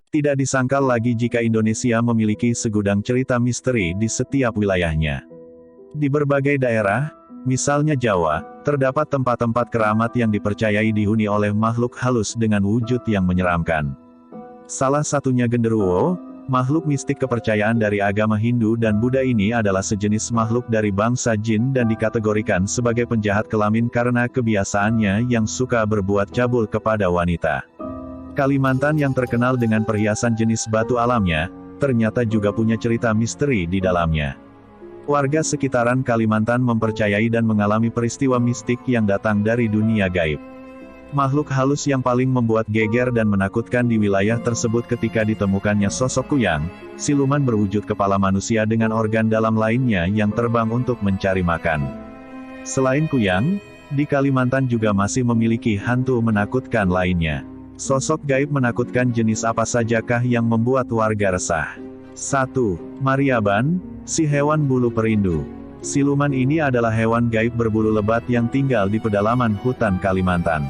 Tidak disangkal lagi jika Indonesia memiliki segudang cerita misteri di setiap wilayahnya. Di berbagai daerah, misalnya Jawa, terdapat tempat-tempat keramat yang dipercayai dihuni oleh makhluk halus dengan wujud yang menyeramkan. Salah satunya genderuwo, makhluk mistik kepercayaan dari agama Hindu dan Buddha ini adalah sejenis makhluk dari bangsa jin dan dikategorikan sebagai penjahat kelamin karena kebiasaannya yang suka berbuat cabul kepada wanita. Kalimantan yang terkenal dengan perhiasan jenis batu alamnya, ternyata juga punya cerita misteri di dalamnya. Warga sekitaran Kalimantan mempercayai dan mengalami peristiwa mistik yang datang dari dunia gaib. Makhluk halus yang paling membuat geger dan menakutkan di wilayah tersebut ketika ditemukannya sosok kuyang, siluman berwujud kepala manusia dengan organ dalam lainnya yang terbang untuk mencari makan. Selain kuyang, di Kalimantan juga masih memiliki hantu menakutkan lainnya. Sosok gaib menakutkan jenis apa sajakah yang membuat warga resah? 1. Mariaban, si hewan bulu perindu. Siluman ini adalah hewan gaib berbulu lebat yang tinggal di pedalaman hutan Kalimantan.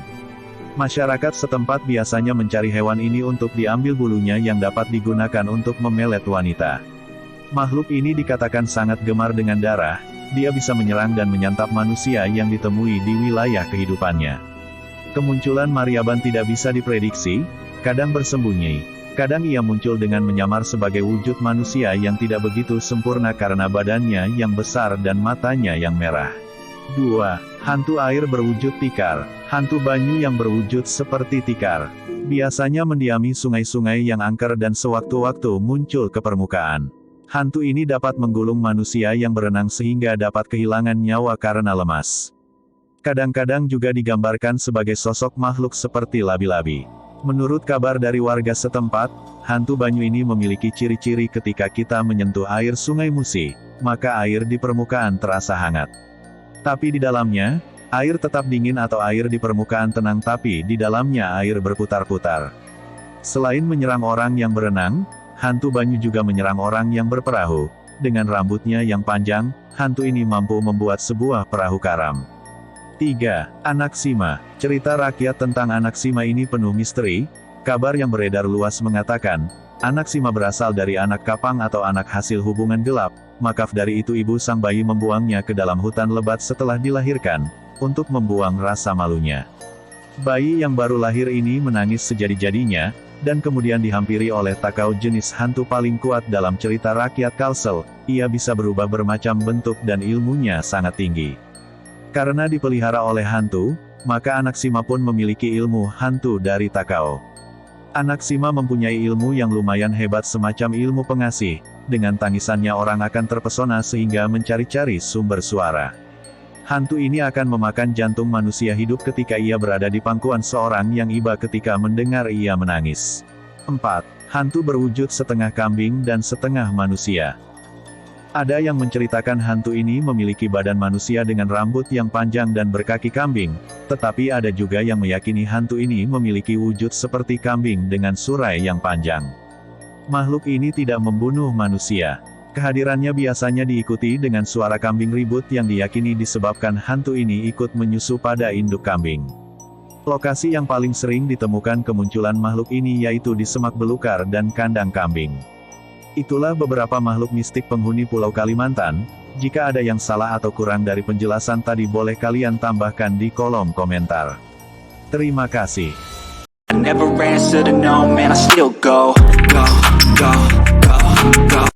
Masyarakat setempat biasanya mencari hewan ini untuk diambil bulunya yang dapat digunakan untuk memelet wanita. Makhluk ini dikatakan sangat gemar dengan darah, dia bisa menyerang dan menyantap manusia yang ditemui di wilayah kehidupannya. Kemunculan Mariaban tidak bisa diprediksi, kadang bersembunyi, kadang ia muncul dengan menyamar sebagai wujud manusia yang tidak begitu sempurna karena badannya yang besar dan matanya yang merah. 2. Hantu air berwujud tikar. Hantu banyu yang berwujud seperti tikar. Biasanya mendiami sungai-sungai yang angker dan sewaktu-waktu muncul ke permukaan. Hantu ini dapat menggulung manusia yang berenang sehingga dapat kehilangan nyawa karena lemas. Kadang-kadang juga digambarkan sebagai sosok makhluk seperti labi-labi. Menurut kabar dari warga setempat, hantu banyu ini memiliki ciri-ciri ketika kita menyentuh air sungai Musi, maka air di permukaan terasa hangat. Tapi di dalamnya, air tetap dingin atau air di permukaan tenang tapi di dalamnya air berputar-putar. Selain menyerang orang yang berenang, hantu banyu juga menyerang orang yang berperahu. Dengan rambutnya yang panjang, hantu ini mampu membuat sebuah perahu karam. 3. Anaksima. Cerita rakyat tentang Anaksima ini penuh misteri. Kabar yang beredar luas mengatakan, Anaksima berasal dari anak kapang atau anak hasil hubungan gelap, maka dari itu ibu sang bayi membuangnya ke dalam hutan lebat setelah dilahirkan, untuk membuang rasa malunya. Bayi yang baru lahir ini menangis sejadi-jadinya, dan kemudian dihampiri oleh takau jenis hantu paling kuat dalam cerita rakyat Kalsel, ia bisa berubah bermacam bentuk dan ilmunya sangat tinggi. Karena dipelihara oleh hantu, maka Anaksima pun memiliki ilmu hantu dari takau. Anaksima mempunyai ilmu yang lumayan hebat semacam ilmu pengasih, dengan tangisannya orang akan terpesona sehingga mencari-cari sumber suara. Hantu ini akan memakan jantung manusia hidup ketika ia berada di pangkuan seorang yang iba ketika mendengar ia menangis. 4. Hantu berwujud setengah kambing dan setengah manusia. Ada yang menceritakan hantu ini memiliki badan manusia dengan rambut yang panjang dan berkaki kambing, tetapi ada juga yang meyakini hantu ini memiliki wujud seperti kambing dengan surai yang panjang. Makhluk ini tidak membunuh manusia. Kehadirannya biasanya diikuti dengan suara kambing ribut yang diyakini disebabkan hantu ini ikut menyusu pada induk kambing. Lokasi yang paling sering ditemukan kemunculan makhluk ini yaitu di semak belukar dan kandang kambing. Itulah beberapa makhluk mistik penghuni Pulau Kalimantan. Jika ada yang salah atau kurang dari penjelasan tadi boleh kalian tambahkan di kolom komentar. Terima kasih. I never answer to no, man, I still go.